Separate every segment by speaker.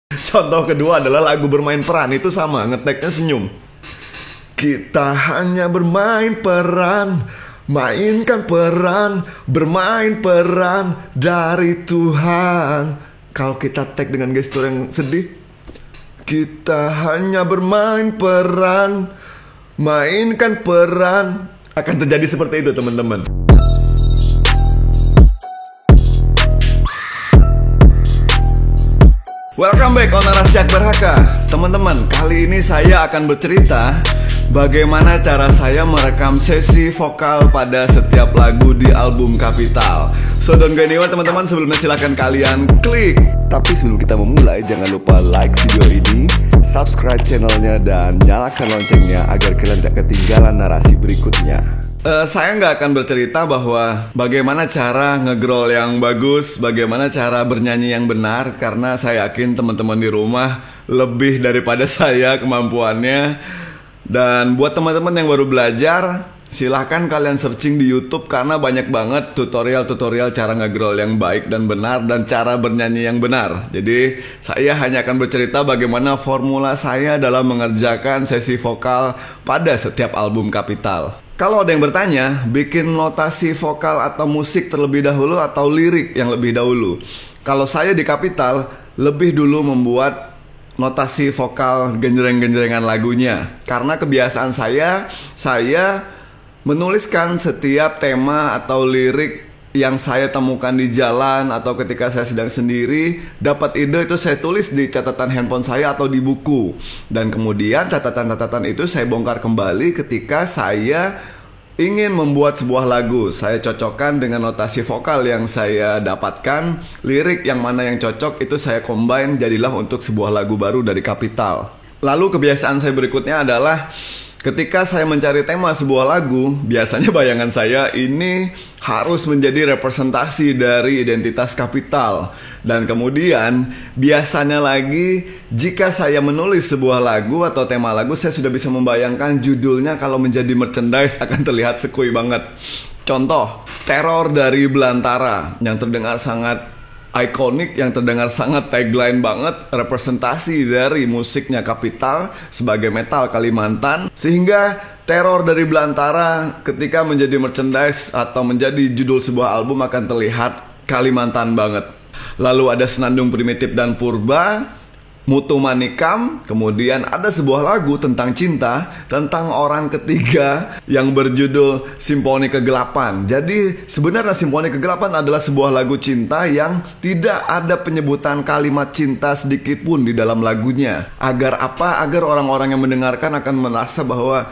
Speaker 1: Contoh kedua adalah lagu bermain peran, itu sama, ngeteknya senyum. Kita hanya bermain peran, mainkan peran, bermain peran dari Tuhan. Kalau kita tag dengan gestur yang sedih, kita hanya bermain peran, mainkan peran. Akan terjadi seperti itu, teman-teman. Welcome back on Narasi Akbar Haka. Teman-teman, kali ini saya akan bercerita bagaimana cara saya merekam sesi vokal pada setiap lagu di album Kapital. So don't go anywhere, teman-teman. Sebelumnya silahkan kalian klik. Tapi sebelum kita memulai, jangan lupa like video ini, subscribe channelnya, dan nyalakan loncengnya agar kalian tidak ketinggalan narasi berikutnya. Saya nggak akan bercerita bahwa bagaimana cara ngegrol yang bagus, bagaimana cara bernyanyi yang benar, karena saya yakin teman-teman di rumah lebih daripada saya kemampuannya. Dan buat teman-teman yang baru belajar, silahkan kalian searching di YouTube karena banyak banget tutorial-tutorial cara ngegrol yang baik dan benar dan cara bernyanyi yang benar. Jadi saya hanya akan bercerita bagaimana formula saya dalam mengerjakan sesi vokal pada setiap album Kapital. Kalau ada yang bertanya, bikin notasi vokal atau musik terlebih dahulu atau lirik yang lebih dahulu? Kalau saya di Kapital, lebih dulu membuat notasi vokal genjreng-genjrengan lagunya. Karena kebiasaan saya menuliskan setiap tema atau lirik yang saya temukan di jalan atau ketika saya sedang sendiri, dapat ide itu saya tulis di catatan handphone saya atau di buku. Dan kemudian catatan-catatan itu saya bongkar kembali ketika saya ingin membuat sebuah lagu. Saya cocokkan dengan notasi vokal yang saya dapatkan, lirik yang mana yang cocok itu saya combine, jadilah untuk sebuah lagu baru dari Kapital. Lalu kebiasaan saya berikutnya adalah ketika saya mencari tema sebuah lagu, biasanya bayangan saya ini harus menjadi representasi dari identitas Kapital. Dan kemudian biasanya lagi jika saya menulis sebuah lagu atau tema lagu, saya sudah bisa membayangkan judulnya kalau menjadi merchandise akan terlihat sekui banget. Contoh, Teror dari Belantara yang terdengar sangat ikonik, yang terdengar sangat tagline banget, representasi dari musiknya Kapital sebagai metal Kalimantan, sehingga Teror dari Belantara ketika menjadi merchandise atau menjadi judul sebuah album akan terlihat Kalimantan banget. Lalu ada Senandung Primitif dan Purba, Mutu Manikam, kemudian ada sebuah lagu tentang cinta, tentang orang ketiga yang berjudul Simponi Kegelapan. Jadi sebenarnya Simponi Kegelapan adalah sebuah lagu cinta yang tidak ada penyebutan kalimat cinta sedikit pun di dalam lagunya. Agar apa? Agar orang-orang yang mendengarkan akan merasa bahwa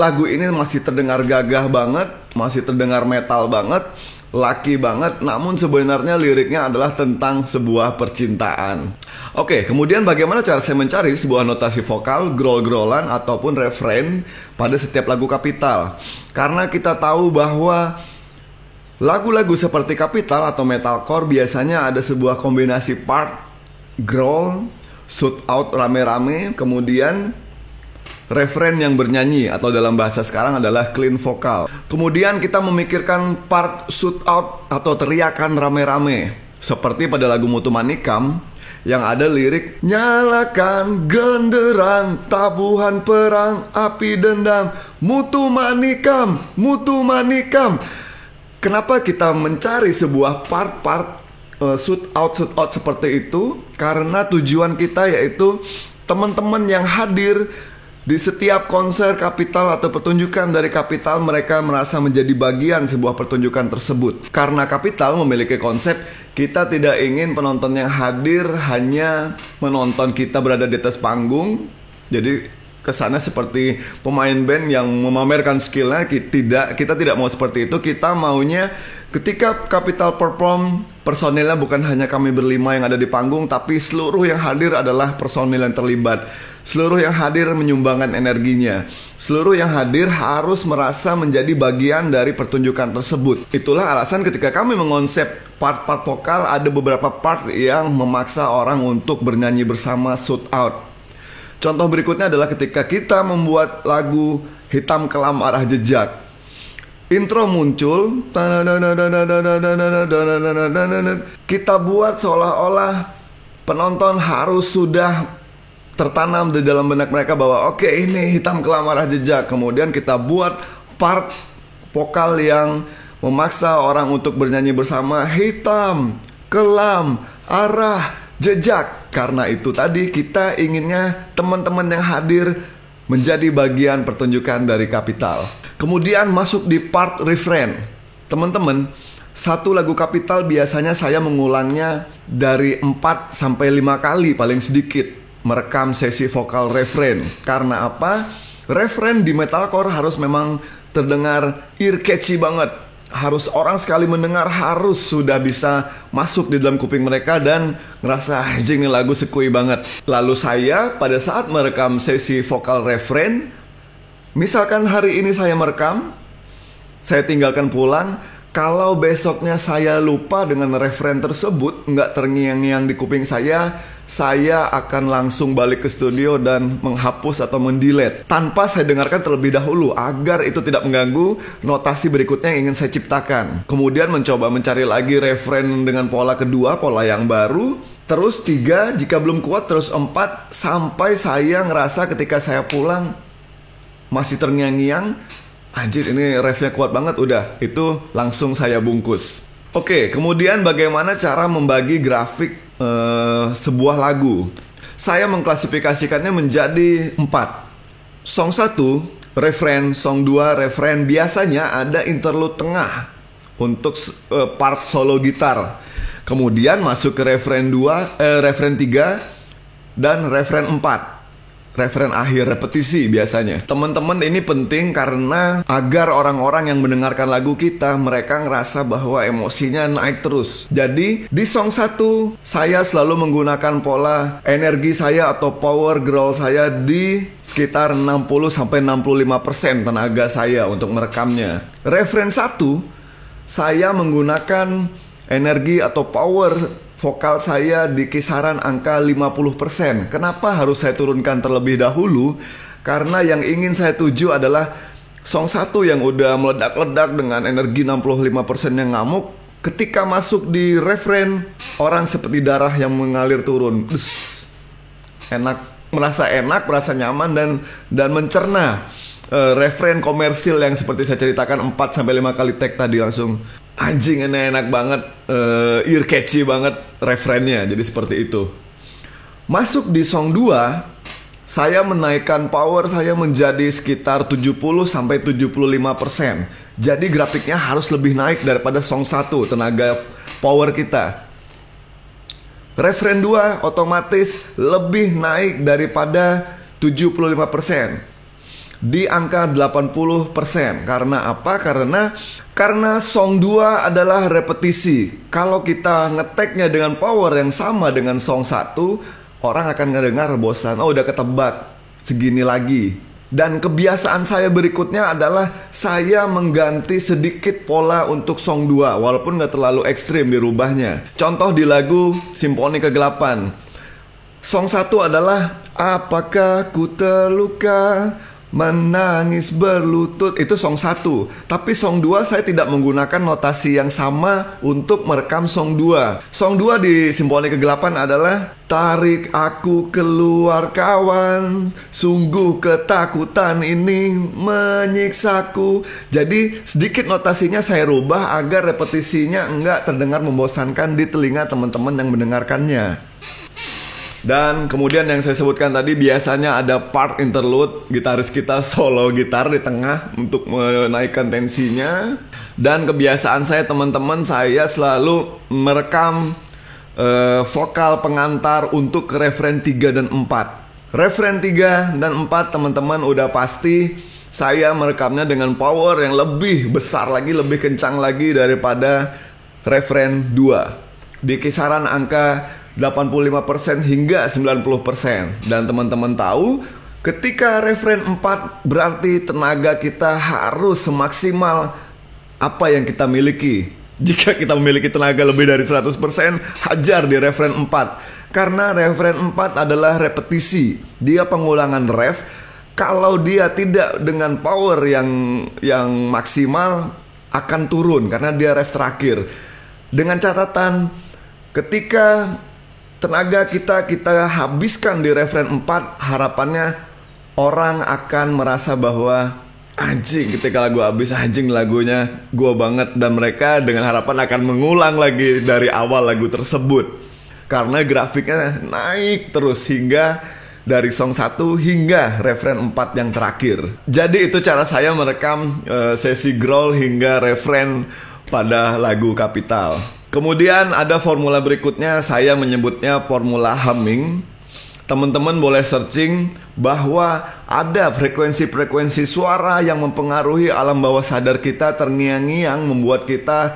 Speaker 1: lagu ini masih terdengar gagah banget, masih terdengar metal banget, laki banget, namun sebenarnya liriknya adalah tentang sebuah percintaan. Oke, kemudian bagaimana cara saya mencari sebuah notasi vokal, grol-grolan ataupun refrain pada setiap lagu Kapital? Karena kita tahu bahwa lagu-lagu seperti Kapital atau metalcore biasanya ada sebuah kombinasi part, growl, shoot out rame-rame, kemudian refrain yang bernyanyi atau dalam bahasa sekarang adalah clean vokal. Kemudian kita memikirkan part shoot out atau teriakan rame-rame seperti pada lagu Mutu Manikam yang ada lirik nyalakan genderang, tabuhan perang, api dendam, Mutu Manikam, Mutu Manikam. Kenapa kita mencari sebuah part-part shoot out seperti itu? Karena tujuan kita yaitu teman-teman yang hadir di setiap konser Kapital atau pertunjukan dari Kapital, mereka merasa menjadi bagian sebuah pertunjukan tersebut. Karena Kapital memiliki konsep, kita tidak ingin penonton yang hadir hanya menonton kita berada di atas panggung. Jadi kesannya seperti pemain band yang memamerkan skillnya. Kita tidak mau seperti itu. Kita maunya ketika Kapital perform, personilnya bukan hanya kami berlima yang ada di panggung, tapi seluruh yang hadir adalah personil yang terlibat. Seluruh yang hadir menyumbangkan energinya. Seluruh yang hadir harus merasa menjadi bagian dari pertunjukan tersebut. Itulah alasan ketika kami mengonsep part-part vokal, ada beberapa part yang memaksa orang untuk bernyanyi bersama shoot out. Contoh berikutnya adalah ketika kita membuat lagu Hitam Kelam Arah Jejak. Intro muncul, kita buat seolah-olah Penonton harus sudah tertanam di dalam benak mereka bahwa oke, ini Hitam Kelam Arah Jejak. Kemudian kita buat part vokal yang memaksa orang untuk bernyanyi bersama, hitam, kelam, arah, jejak. Karena itu tadi kita inginnya teman-teman yang hadir menjadi bagian pertunjukan dari Kapital. Kemudian masuk di part refrain. Teman-teman, satu lagu Kapital biasanya saya mengulangnya dari 4 sampai 5 kali paling sedikit merekam sesi vokal refrain. Karena apa? Refrain di metalcore harus memang terdengar ear catchy banget. Harus orang sekali mendengar harus sudah bisa masuk di dalam kuping mereka dan ngerasa anjing, ini lagu sekui banget. Lalu saya pada saat merekam sesi vokal refrain, misalkan hari ini saya merekam, saya tinggalkan pulang. Kalau besoknya saya lupa dengan refrain tersebut, nggak terngiang-ngiang di kuping saya akan langsung balik ke studio dan menghapus atau mendelete tanpa saya dengarkan terlebih dahulu agar itu tidak mengganggu notasi berikutnya yang ingin saya ciptakan. Kemudian mencoba mencari lagi refrain dengan pola kedua, pola yang baru. Terus 3, jika belum kuat terus 4, sampai saya ngerasa ketika saya pulang masih terngiang-ngiang, anjir ini refnya kuat banget, udah itu langsung saya bungkus. Oke, kemudian bagaimana cara membagi grafik sebuah lagu? Saya mengklasifikasikannya menjadi 4. Song 1, refrain. Song 2, refrain. Biasanya ada interlude tengah untuk part solo gitar. Kemudian masuk ke refrain 3 dan refrain 4. Refrain akhir, repetisi biasanya. Teman-teman, ini penting karena agar orang-orang yang mendengarkan lagu kita, mereka ngerasa bahwa emosinya naik terus. Jadi di song 1 saya selalu menggunakan pola energi saya atau power growl saya di sekitar 60-65% tenaga saya untuk merekamnya. Refrain 1 saya menggunakan energi atau power vokal saya di kisaran angka 50%. Kenapa harus saya turunkan terlebih dahulu? Karena yang ingin saya tuju adalah song 1 yang udah meledak-ledak dengan energi 65% yang ngamuk. Ketika masuk di refrain, orang seperti darah yang mengalir turun. Enak, merasa nyaman dan mencerna. Refrain komersil yang seperti saya ceritakan 4-5 kali take tadi, langsung anjing ini enak banget, ear catchy banget refrainnya. Jadi seperti itu. Masuk di song 2, saya menaikkan power saya menjadi sekitar 70-75%. Jadi grafiknya harus lebih naik daripada song 1 tenaga power kita. Refrain 2 otomatis lebih naik daripada 75%. Di angka 80%. Karena apa? Karena song 2 adalah repetisi. Kalau kita ngeteknya dengan power yang sama dengan song 1, orang akan ngedengar bosan. Oh, udah ketebak segini lagi. Dan kebiasaan saya berikutnya adalah saya mengganti sedikit pola untuk song 2, walaupun gak terlalu ekstrim dirubahnya. Contoh di lagu Simfoni Kegelapan, song 1 adalah apakah ku terluka menangis berlutut, itu song 1. Tapi song 2 saya tidak menggunakan notasi yang sama untuk merekam song 2. Song 2 di Simfoni Kegelapan adalah tarik aku keluar kawan, sungguh ketakutan ini menyiksaku. Jadi sedikit notasinya saya rubah agar repetisinya enggak terdengar membosankan di telinga teman-teman yang mendengarkannya. Dan kemudian yang saya sebutkan tadi, biasanya ada part interlude, gitaris kita solo gitar di tengah untuk menaikkan tensinya. Dan kebiasaan saya teman-teman, saya selalu merekam vokal pengantar untuk refrain 3 dan 4. Refrain 3 dan 4 teman-teman udah pasti saya merekamnya dengan power yang lebih besar lagi, lebih kencang lagi daripada refrain 2. Di kisaran angka 85% hingga 90%. Dan teman-teman tahu, ketika refrain 4 berarti tenaga kita harus semaksimal apa yang kita miliki. Jika kita memiliki tenaga lebih dari 100%, hajar di refrain 4. Karena refrain 4 adalah repetisi. Dia pengulangan ref. Kalau dia tidak dengan power yang maksimal, akan turun karena dia ref terakhir. Dengan catatan, ketika tenaga kita habiskan di referen 4, harapannya orang akan merasa bahwa anjing, ketika lagu habis, anjing lagunya gua banget, dan mereka dengan harapan akan mengulang lagi dari awal lagu tersebut karena grafiknya naik terus hingga dari song 1 hingga referen 4 yang terakhir. Jadi itu cara saya merekam sesi growl hingga referen pada lagu Kapital. Kemudian ada formula berikutnya, saya menyebutnya formula humming. Teman-teman boleh searching bahwa ada frekuensi-frekuensi suara yang mempengaruhi alam bawah sadar kita, terngiang-ngiang, membuat kita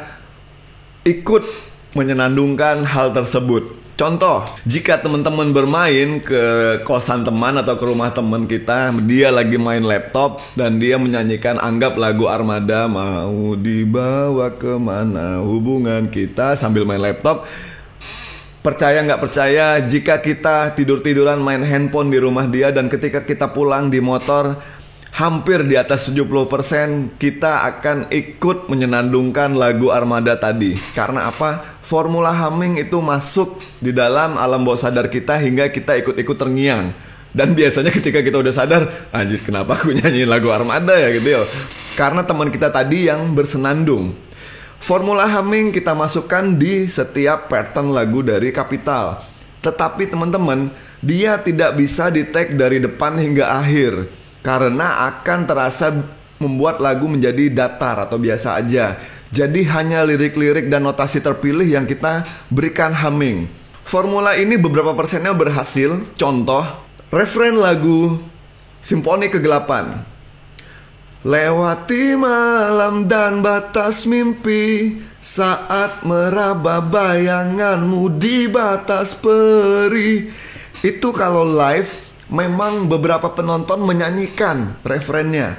Speaker 1: ikut menyenandungkan hal tersebut. Contoh, jika teman-teman bermain ke kosan teman atau ke rumah teman kita, dia lagi main laptop dan dia menyanyikan, anggap lagu Armada, mau dibawa kemana hubungan kita, sambil main laptop. Percaya nggak percaya, jika kita tidur-tiduran main handphone di rumah dia dan ketika kita pulang di motor, hampir di atas 70% kita akan ikut menyenandungkan lagu Armada tadi. Karena apa? Formula humming itu masuk di dalam alam bawah sadar kita hingga kita ikut-ikut terngiang. Dan biasanya ketika kita udah sadar, anjir kenapa aku nyanyiin lagu Armada ya gitu ya. Karena teman kita tadi yang bersenandung. Formula humming kita masukkan di setiap pattern lagu dari Kapital. Tetapi teman-teman, dia tidak bisa di-tag dari depan hingga akhir, karena akan terasa membuat lagu menjadi datar atau biasa aja. Jadi hanya lirik-lirik dan notasi terpilih yang kita berikan humming. Formula ini beberapa persennya berhasil. Contoh, referen lagu Simfoni Kegelapan. Lewati malam dan batas mimpi, saat meraba bayanganmu di batas peri. Itu kalau live memang beberapa penonton menyanyikan referennya.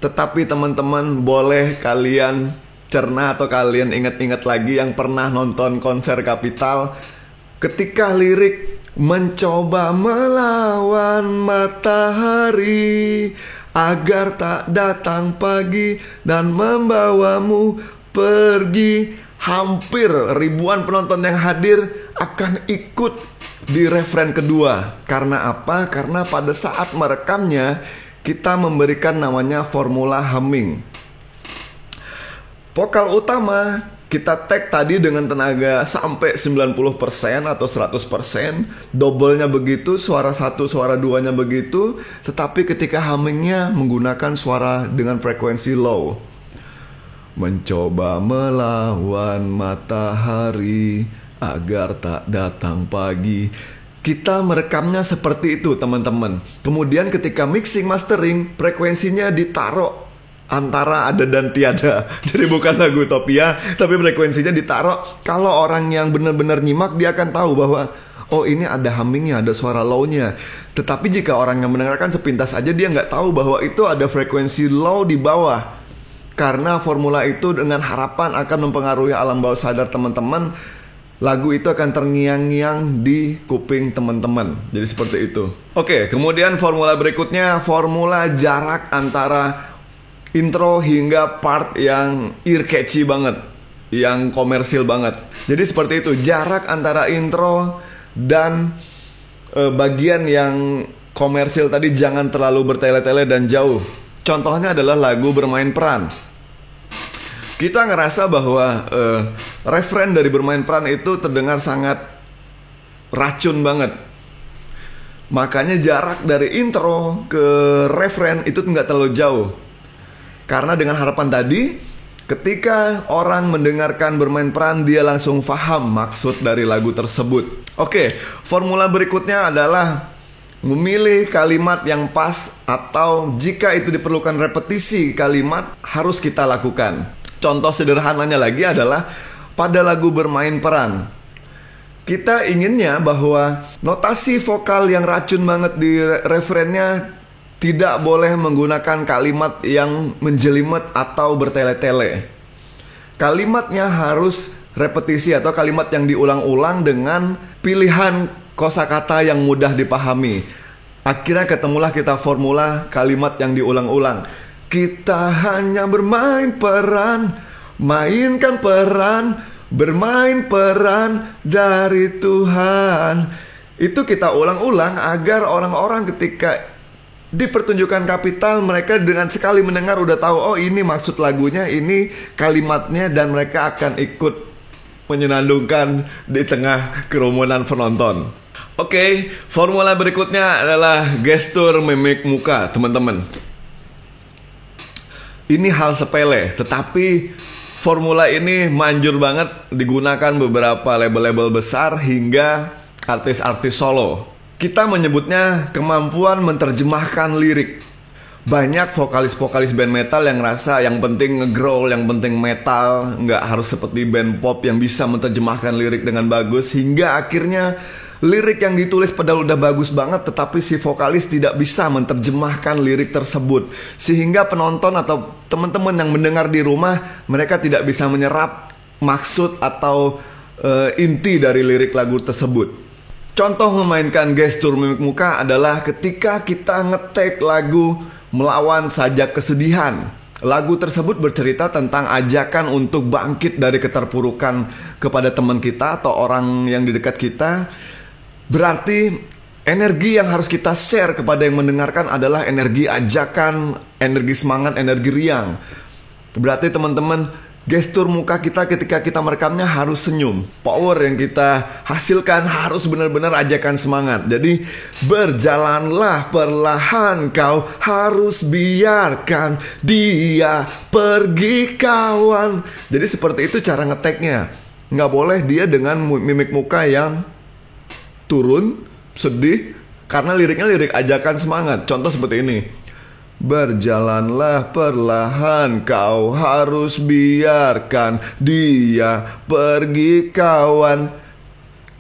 Speaker 1: Tetapi teman-teman boleh kalian cerna atau kalian ingat-ingat lagi yang pernah nonton konser Kapital, ketika lirik mencoba melawan matahari agar tak datang pagi dan membawamu pergi, hampir ribuan penonton yang hadir akan ikut di referen kedua. Karena apa? Karena pada saat merekamnya kita memberikan namanya formula humming. Vokal utama kita tag tadi dengan tenaga sampai 90% atau 100%, double-nya begitu, suara 1, suara 2-nya begitu, tetapi ketika hummingnya menggunakan suara dengan frekuensi low. Mencoba melawan matahari agar tak datang pagi. Kita merekamnya seperti itu teman-teman. Kemudian ketika mixing mastering, frekuensinya ditaruh antara ada dan tiada. Jadi bukan lagu Utopia, tapi frekuensinya ditaruh. Kalau orang yang benar-benar nyimak, dia akan tahu bahwa oh ini ada hummingnya, ada suara low-nya. Tetapi jika orang yang mendengarkan sepintas aja, dia nggak tahu bahwa itu ada frekuensi low di bawah. Karena formula itu dengan harapan akan mempengaruhi alam bawah sadar teman-teman, lagu itu akan terngiang-ngiang di kuping teman-teman. Jadi seperti itu. Oke, kemudian formula berikutnya, formula jarak antara intro hingga part yang ear catchy banget, yang komersil banget. Jadi seperti itu, jarak antara intro dan bagian yang komersil tadi jangan terlalu bertele-tele dan jauh. Contohnya adalah lagu Bermain Peran. Kita ngerasa bahwa referen dari Bermain Peran itu terdengar sangat racun banget. Makanya jarak dari intro ke referen itu nggak terlalu jauh. Karena dengan harapan tadi, ketika orang mendengarkan Bermain Peran, dia langsung paham maksud dari lagu tersebut. Oke, formula berikutnya adalah memilih kalimat yang pas, atau jika itu diperlukan repetisi kalimat, harus kita lakukan. Contoh sederhananya lagi adalah pada lagu Bermain Peran. Kita inginnya bahwa notasi vokal yang racun banget di referennya tidak boleh menggunakan kalimat yang menjelimet atau bertele-tele. Kalimatnya harus repetisi atau kalimat yang diulang-ulang dengan pilihan kosakata yang mudah dipahami. Akhirnya ketemulah kita formula kalimat yang diulang-ulang. Kita hanya bermain peran, mainkan peran, bermain peran dari Tuhan. Itu kita ulang-ulang agar orang-orang ketika di pertunjukan kapital mereka dengan sekali mendengar udah tahu, oh ini maksud lagunya, ini kalimatnya, dan mereka akan ikut menyenandungkan di tengah kerumunan penonton. Oke, formula berikutnya adalah gestur mimik muka, teman-teman. Ini hal sepele, tetapi formula ini manjur banget digunakan beberapa label-label besar hingga artis-artis solo. Kita menyebutnya kemampuan menerjemahkan lirik. Banyak vokalis-vokalis band metal yang ngerasa yang penting nge-growl, yang penting metal, nggak harus seperti band pop yang bisa menerjemahkan lirik dengan bagus, hingga akhirnya lirik yang ditulis padahal udah bagus banget, tetapi si vokalis tidak bisa menerjemahkan lirik tersebut, sehingga penonton atau teman-teman yang mendengar di rumah, mereka tidak bisa menyerap maksud atau inti dari lirik lagu tersebut. Contoh memainkan gestur mimik muka adalah ketika kita nge-take lagu Melawan Sajak Kesedihan. Lagu tersebut bercerita tentang ajakan untuk bangkit dari keterpurukan kepada teman kita atau orang yang di dekat kita. Berarti energi yang harus kita share kepada yang mendengarkan adalah energi ajakan, energi semangat, energi riang. Berarti teman-teman, gestur muka kita ketika kita merekamnya harus senyum. Power yang kita hasilkan harus benar-benar ajakan semangat. Jadi berjalanlah perlahan, kau harus biarkan dia pergi kawan. Jadi seperti itu cara ngeteknya. Nggak boleh dia dengan mimik muka yang turun, sedih, karena liriknya lirik ajakan semangat. Contoh seperti ini. Berjalanlah perlahan, kau harus biarkan dia pergi kawan.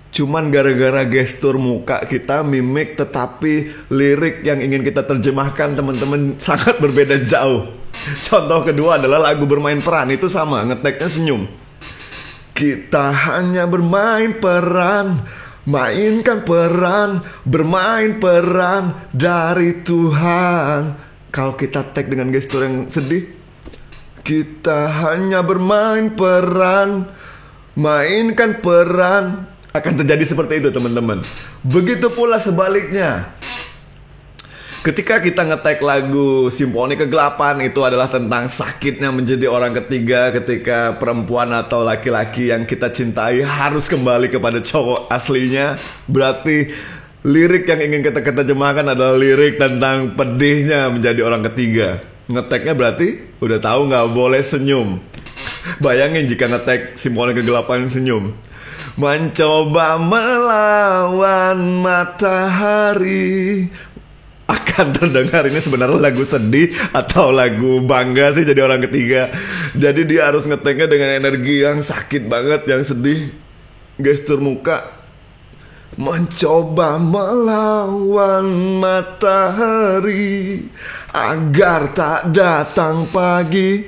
Speaker 1: Cuman gara-gara gestur muka kita mimik, tetapi lirik yang ingin kita terjemahkan teman-teman sangat berbeda jauh. Contoh kedua adalah lagu Bermain Peran. Itu sama, ngeteknya senyum. Kita hanya bermain peran, mainkan peran, bermain peran dari Tuhan. Kalau kita tag dengan gestur yang sedih, kita hanya bermain peran, mainkan peran, akan terjadi seperti itu teman-teman. Begitu pula sebaliknya. Ketika kita nge-tag lagu Simfoni Kegelapan, itu adalah tentang sakitnya menjadi orang ketiga ketika perempuan atau laki-laki yang kita cintai harus kembali kepada cowok aslinya. Berarti lirik yang ingin kita terjemahkan adalah lirik tentang pedihnya menjadi orang ketiga. Nge-tagnya berarti udah tahu nggak boleh senyum. Bayangin jika nge-tag Simfoni Kegelapan senyum. Mencoba melawan matahari. Akan terdengar ini sebenarnya lagu sedih atau lagu bangga sih jadi orang ketiga. Jadi dia harus ngeteknya dengan energi yang sakit banget, yang sedih. Gestur muka. Mencoba melawan matahari agar tak datang pagi.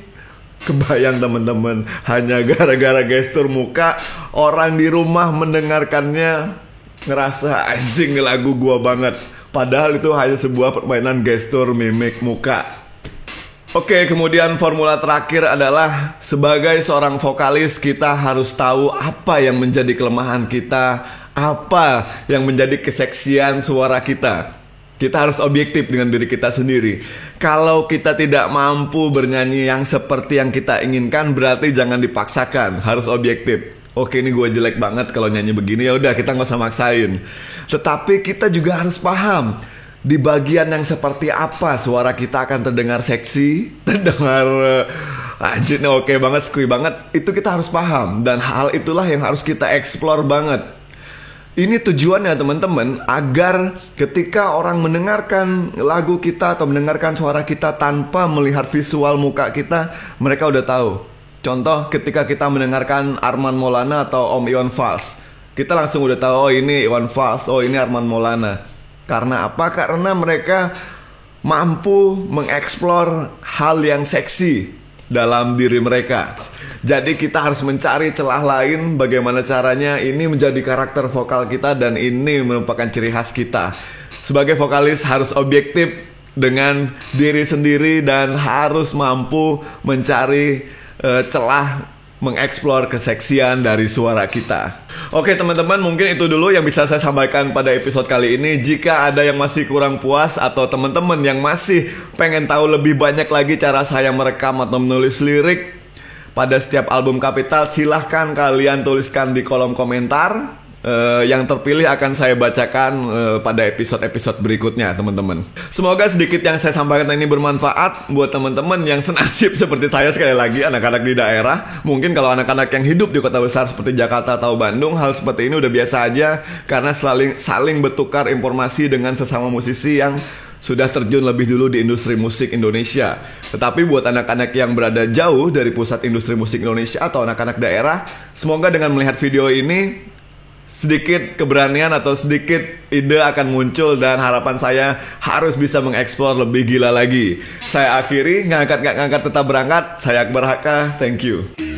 Speaker 1: Kebayang teman-teman, hanya gara-gara gestur muka orang di rumah mendengarkannya ngerasa anjing lagu gua banget. Padahal itu hanya sebuah permainan gestur mimik muka. Oke, kemudian formula terakhir adalah sebagai seorang vokalis kita harus tahu apa yang menjadi kelemahan kita, apa yang menjadi keseksian suara kita. Kita harus objektif dengan diri kita sendiri. Kalau kita tidak mampu bernyanyi yang seperti yang kita inginkan, berarti jangan dipaksakan, harus objektif. Oke, ini gue jelek banget kalau nyanyi begini, ya udah kita nggak usah maksain. Tetapi kita juga harus paham di bagian yang seperti apa suara kita akan terdengar seksi, terdengar anjir nih oke banget, skui banget. Itu kita harus paham, dan hal itulah yang harus kita explore banget. Ini tujuannya teman-teman, agar ketika orang mendengarkan lagu kita atau mendengarkan suara kita tanpa melihat visual muka kita, mereka udah tahu. Contoh ketika kita mendengarkan Armand Maulana atau Om Iwan Fals, kita langsung udah tahu, oh ini Iwan Fals, oh ini Armand Maulana. Karena apa? Karena mereka mampu mengeksplor hal yang seksi dalam diri mereka. Jadi kita harus mencari celah lain bagaimana caranya ini menjadi karakter vokal kita, dan ini merupakan ciri khas kita. Sebagai vokalis harus objektif dengan diri sendiri dan harus mampu mencari celah mengeksplor keseksian dari suara kita. Oke teman-teman, mungkin itu dulu yang bisa saya sampaikan pada episode kali ini. Jika ada yang masih kurang puas atau teman-teman yang masih pengen tahu lebih banyak lagi cara saya merekam atau menulis lirik pada setiap album Kapital, silahkan kalian tuliskan di kolom komentar. Yang terpilih akan saya bacakan pada episode-episode berikutnya teman-teman. Semoga sedikit yang saya sampaikan ini bermanfaat buat teman-teman yang senasib seperti saya. Sekali lagi, anak-anak di daerah. Mungkin kalau anak-anak yang hidup di kota besar seperti Jakarta atau Bandung, hal seperti ini udah biasa aja, karena saling bertukar informasi dengan sesama musisi yang sudah terjun lebih dulu di industri musik Indonesia. Tetapi buat anak-anak yang berada jauh dari pusat industri musik Indonesia atau anak-anak daerah, semoga dengan melihat video ini sedikit keberanian atau sedikit ide akan muncul, dan harapan saya harus bisa mengeksplor lebih gila lagi. Saya akhiri, ngangkat tetap berangkat. Saya Akbar Haka, thank you.